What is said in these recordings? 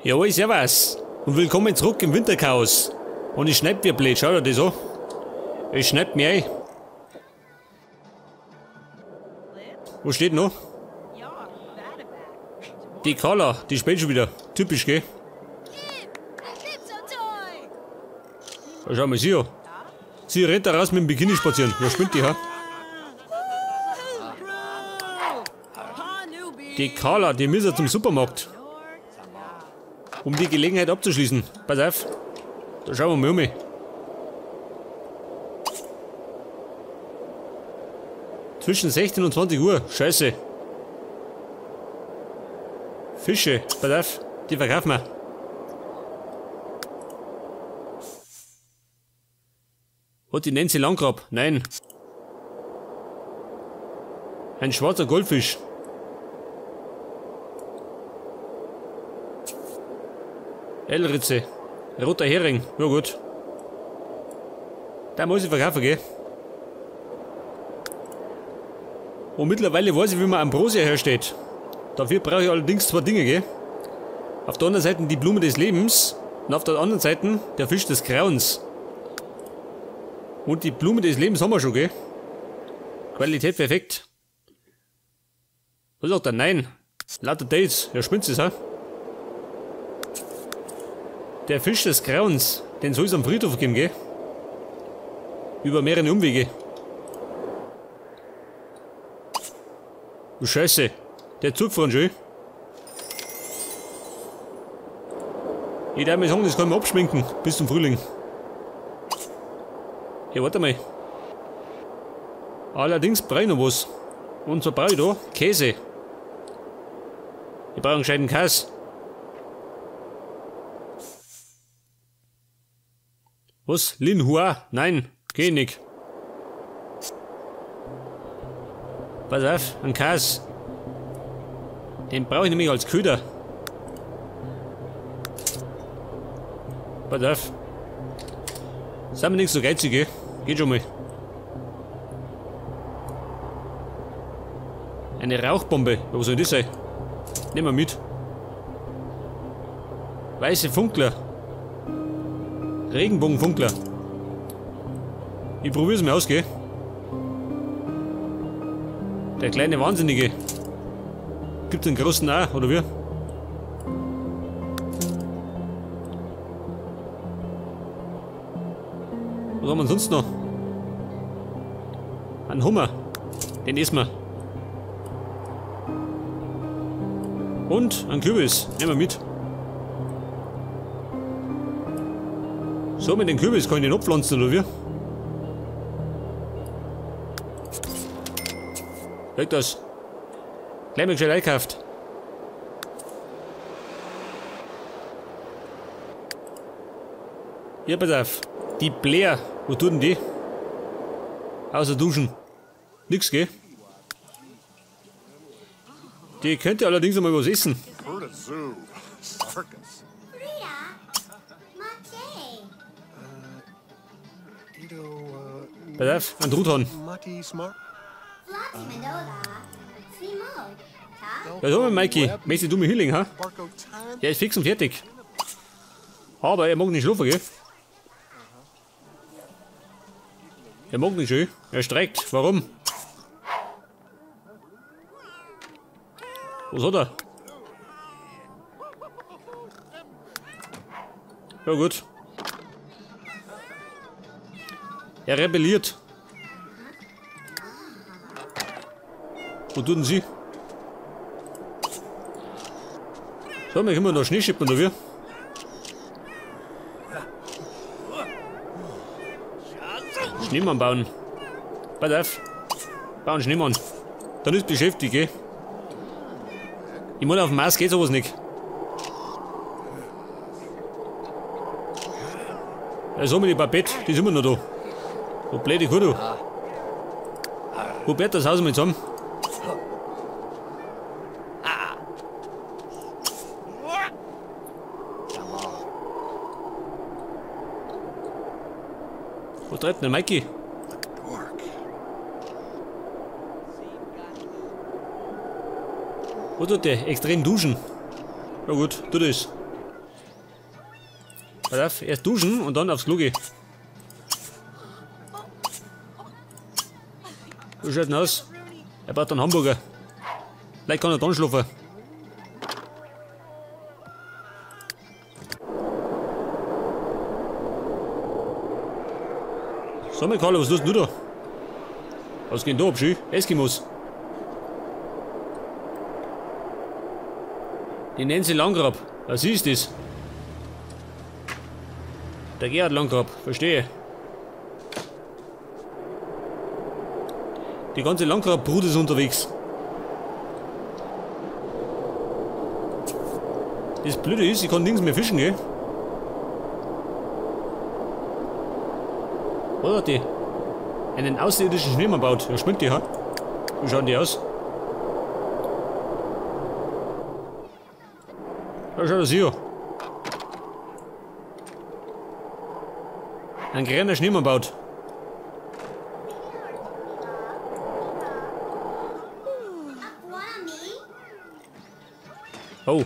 Jawohl, servus. Und willkommen zurück im Winterchaos. Und ich schneid mir blöd, schaut ihr das an? Ich schneid mir ein. Wo steht noch? Die Carla, die spielt schon wieder. Typisch, gell? Ja, schau mal sie an. Sie rennt da raus mit dem Bikini spazieren. Ja, spinnt die, ha? Die Carla, die müssen zum Supermarkt. Um die Gelegenheit abzuschließen. Pass auf. Da schauen wir mal um. Zwischen 16 und 20 Uhr. Scheiße. Fische. Pass auf. Die verkaufen wir. Hat die Nancy Landgrab? Nein. Ein schwarzer Goldfisch. Elritze. Roter Hering. Ja gut. Da muss ich verkaufen, gell? Und mittlerweile weiß ich, wie man Ambrosia herstellt. Dafür brauche ich allerdings zwei Dinge, gell? Auf der anderen Seite die Blume des Lebens und auf der anderen Seite der Fisch des Grauens. Und die Blume des Lebens haben wir schon, gell? Qualität perfekt. Was sagt er? Nein. Lauter Dates. Ja, spinnt es, ha? Der Fisch des Grauens, den soll es am Friedhof geben, gell? Über mehrere Umwege. Du Scheiße, der Zug fahren schon. Ich darf mir sagen, das kann man abschminken bis zum Frühling. Ja, warte mal. Allerdings brauche ich noch was. Und zwar brauche ich da Käse. Ich brauche einen gescheiten Käse. Was? Lin Hua? Nein, geh nicht. Pass auf, ein Käse. Den brauche ich nämlich als Köder. Pass auf. Sind wir nicht so geizig, gell? Geht schon mal. Eine Rauchbombe. Ja, was soll das sein? Nehmen wir mit. Weiße Funkler. Regenbogenfunkler. Ich probiere es mal aus, gell? Der kleine Wahnsinnige. Gibt den großen auch, oder wie? Was haben wir sonst noch? Ein Hummer. Den essen wir. Und ein Kürbis. Nehmen wir mit. So, mit dem Kürbis kann ich den abpflanzen, oder wie? Weg das. Gleich mal gescheit einkauft. Hier, pass auf. Die Blair. Wo tut denn die? Außer duschen. Nix, gell? Die könnte allerdings einmal was essen. Pass auf, ein Truthahn. Ja, so, Mikey. Möchtest du mich hinlegen, ha? Der ist fix und fertig. Aber er mag nicht schlafen, gell? Er mag nicht schön. Er streikt. Warum? Was hat er? Ja gut. Er rebelliert. Wo tun Sie? So, wir können noch Schnee schippen, oder wie? Schneemann bauen. Pass auf. Bauen Schneemann. Dann ist beschäftigt, gell? Ich meine, auf dem Mars geht sowas nicht. Ja, so mit die Babette, die ist immer noch da. Du blöde Kuh, du. Hubert, das Haus mal zusammen. Wo treibt denn der Mikey? Wo tut der? Extrem duschen. Ja gut, tu das. Pass auf, erst duschen und dann aufs Klo gehen. Wie schaut denn aus? Er braucht einen Hamburger. Vielleicht kann er dann schlafen. Sag mal, Carlo, was tust du da? Was geht da ab, schön? Eskimos. Die nennen sie Langgrab. Was ist das? Der Gerhard Langgrab, verstehe. Die ganze Langgrab-Brut ist unterwegs. Das Blöde ist, ich kann nirgends mehr fischen, gell? Was hat die? Einen außerirdischen Schneemann baut. Ja, schmeckt die, ha? Wie schauen die aus? Ja, schau das hier. Ein kleiner Schneemann baut. Oh.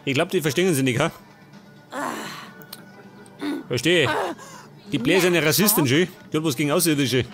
Ich glaube, die verstehen sie nicht, ha? Verstehe. Die Blair ist eine Rassistin, schön. Die hat was gegen Außerirdische.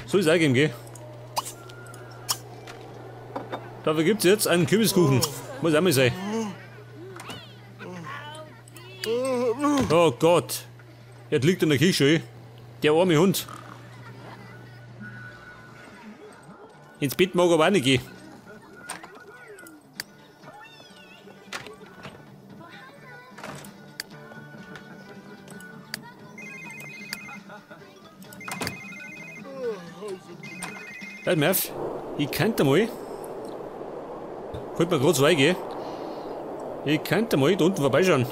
Soll es auch geben, gell? Dafür gibt es jetzt einen Kürbiskuchen. Muss auch mal sein. Oh Gott. Jetzt liegt in der Küche, der arme Hund. Ins Bett mag er aber auch nicht gehen. Halt mal auf. Ich könnte mal. Fällt mir gerade so ein, gell? Ich könnte mal da unten vorbeischauen.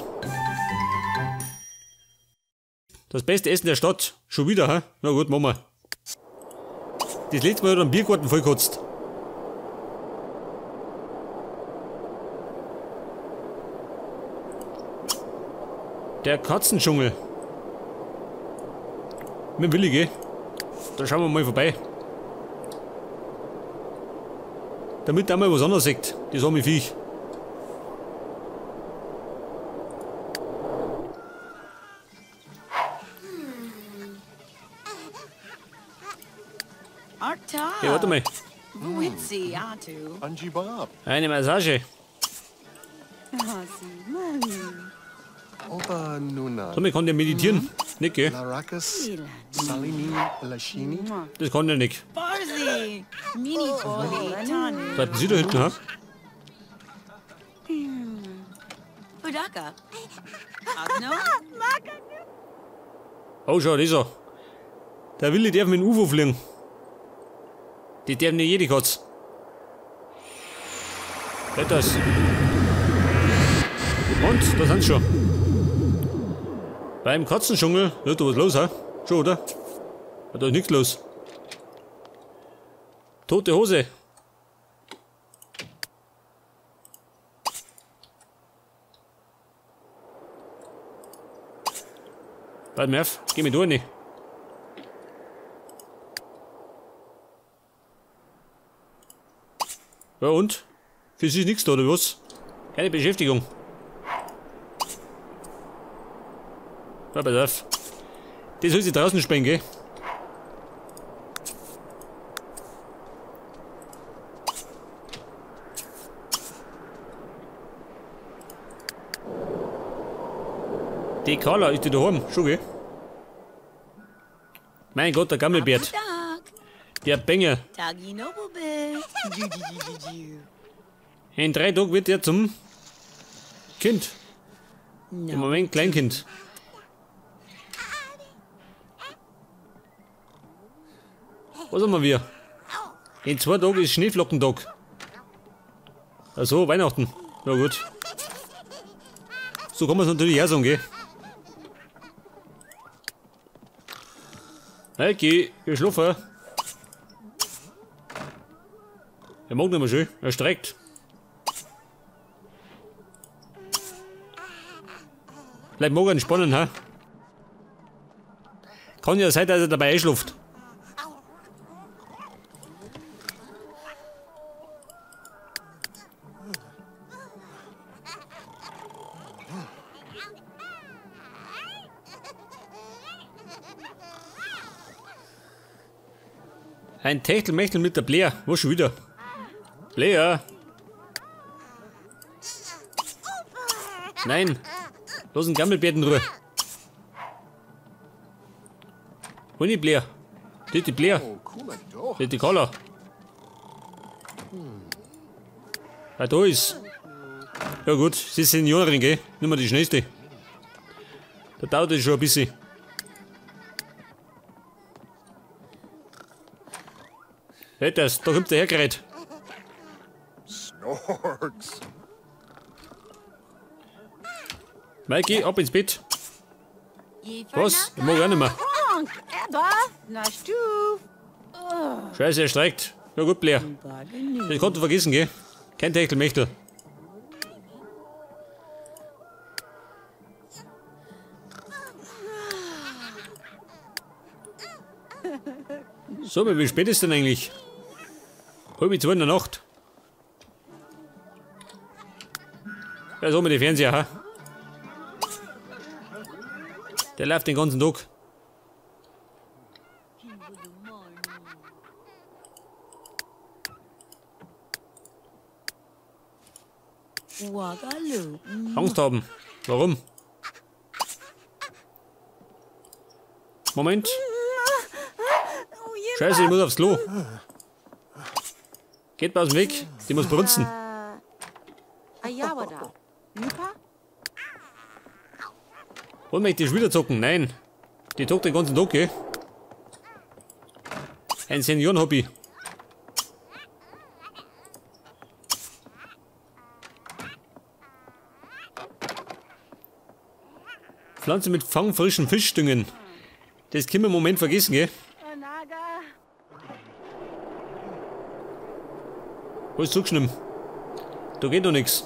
Das beste Essen der Stadt. Schon wieder, ha? Na gut, machen wir. Das letzte Mal hat er einen Biergarten vollkotzt. Der Katzendschungel. Mit Willi, gell? Da schauen wir mal vorbei. Damit er mal was anderes sagt, das arme Viech. Ja, warte mal. Eine Massage. So, man kann der meditieren. Nicht, gell? Das kann der nicht. Warten Sie da hinten, ha? Oh, schau, das ist er. Der Willi darf mit dem UFO fliegen. Die darf nicht jede Katze. Hört das. Und, da sind sie schon. Beim Katzendschungel, ja, da was los, ha? Schon, oder? Ja, da ist nichts los. Tote Hose. Warte mal auf, geh mit rein. Ja und? Für Sie ist nichts da, oder was? Keine Beschäftigung. Ja, pass auf. Das soll sie draußen sprengen, gell? Die Carla ist die daheim, schon, gell? Mein Gott, der Gammelbärt. Der Bänger. In 3 Tagen wird er zum Kind. Im Moment Kleinkind. Was haben wir? In 2 Tagen ist Schneeflockentag. Also Weihnachten. Na gut. So kann man es natürlich auch sagen, gell? Hey, geh schlafen. Er mag nicht mehr schön, er streckt. Vielleicht mag er entspannen, ha? Kann ja sein, dass er dabei einschläft. Ein Techtelmechtel mit der Blair. Wo schon wieder? Blair! Nein! Los ein Gammelbett in Ruhe. Wo ist die Blair? Das ist die Blair. Das ist die Collar. Ah, da ist. Ja gut, sie ist Seniorin, gell? Nicht mehr die schnellste. Da dauert es schon ein bisschen. Hey, da kommt der hergerät. Snorks. Mikey, ab ins Bett. Was? Ich mag auch nicht mehr. Scheiße, er streikt. Ja gut, Blair. Das konnte vergessen, gell? Kein Techtelmechtel. So, wie spät ist denn eigentlich? Halb 2 in der Nacht. Ja, so mit dem Fernseher, ha? Der läuft den ganzen Tag. Angst haben. Warum? Moment. Scheiße, ich muss aufs Klo. Geht mal aus dem Weg. Die muss brunzen. Und möchte ich wieder zocken? Nein. Die zockt den ganzen Tag, gell? Ein Seniorenhobby. Pflanze mit fangfrischen Fischstüngen. Das können wir im Moment vergessen, gell? Wo ist zugeschnitten? Da geht doch nichts.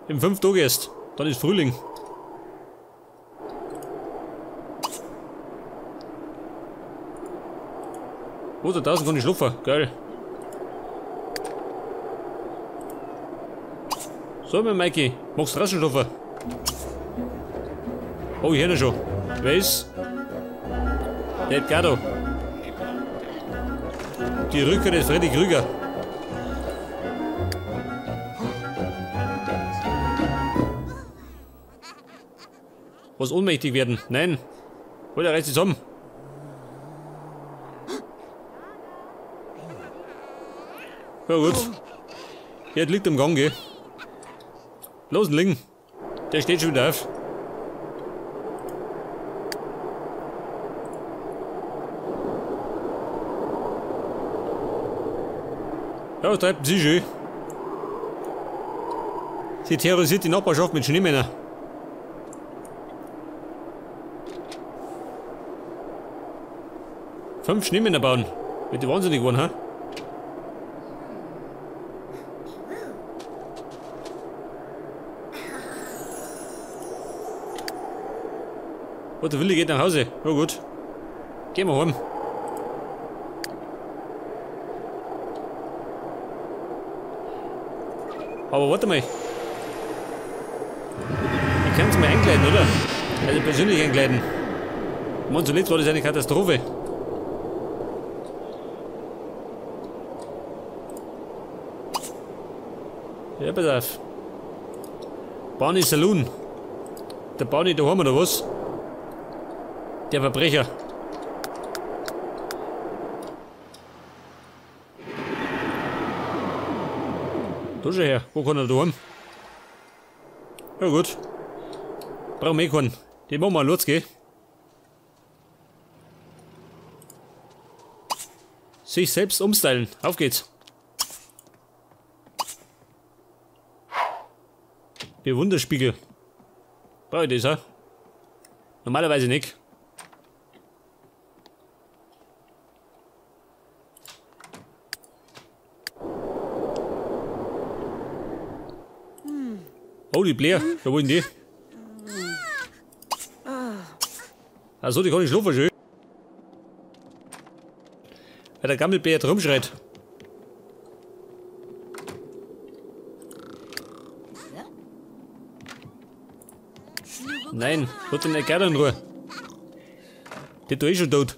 In 5 Tagen erst. Dann ist Frühling. Wo da draußen kann ich schlafen? Geil. So, mein Mikey. Magst du draußen schlafen? Oh, ich höre ihn schon. Wer ist? Der Edgardo. Die Rückkehr des Freddy Krüger. Was ohnmächtig werden? Nein. Hol er reißt zusammen. Ja gut. Jetzt liegt am Gang, gell? Los, liegen. Der steht schon wieder auf. Ja, was treibt sie schön? Sie terrorisiert die Nachbarschaft mit Schneemännern. Fünf Schneemänner bauen. Wird die wahnsinnig geworden, ha? Oh, der Willi geht nach Hause. Ja gut. Gehen wir heim. Aber warte mal. Ich kann es mir einkleiden, oder? Also persönlich einkleiden. Und zuletzt war das eine Katastrophe. Ja, pass auf. Barney Saloon. Der Barney daheim oder was? Der Verbrecher. Da schon her. Wo kann er daheim? Ja gut. Brauchen wir eh keinen. Die machen wir los, gell? Sich selbst umstylen. Auf geht's. Bewunderspiegel. Brauche ich das, ha? Normalerweise nicht. Oh, die Blair. Da wollen die. Achso, die kann ich schlafen, schön. Weil der Gammelbär jetzt rumschreit. Nein, lass den nicht gerne in Ruhe. Der ist schon tot.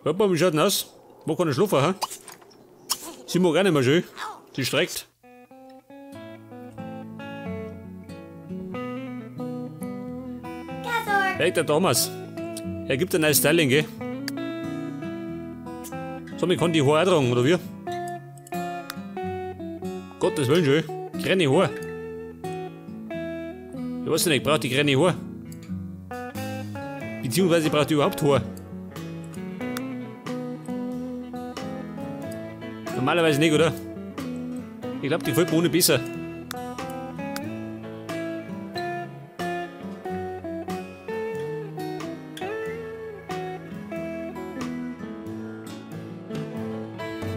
Papa, wie schaut denn aus? Wo kann ich schlafen, ha? Sie mag auch nicht mehr schön. Sie streckt. Hey, der Thomas. Er gibt ein neues Styling, gell? So, ich kann die Haare auch tragen, oder wie? Gottes Willen, schön. Grüne Haare. Ich weiß nicht, ich brauche die grüne Haare. Beziehungsweise ich brauche die überhaupt Haare. Normalerweise nicht, oder? Ich glaube, die gefällt mir ohne besser.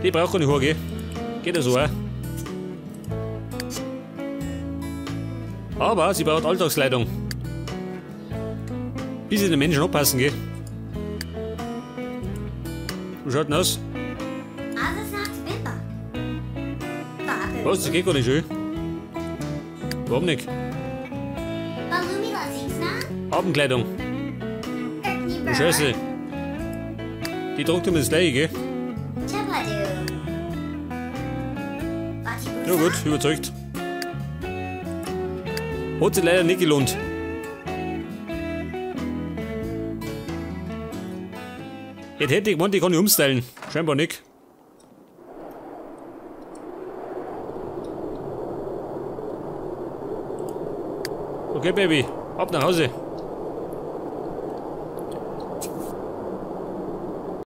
Die braucht keine Haare, gell? Geht ja so auch. Aber sie braucht Alltagskleidung. Bis sie den Menschen anpassen, gell? Wie schaut denn aus? Was? Das geht gar nicht schön. Warum nicht? Abendkleidung. Scheiße. Die tragt immer das gleiche, gell? Ja gut, überzeugt. Hat sich leider nicht gelohnt. Jetzt hätte ich gemeint, ich kann nicht umstylen. Scheinbar nicht. Okay, Baby, ab nach Hause.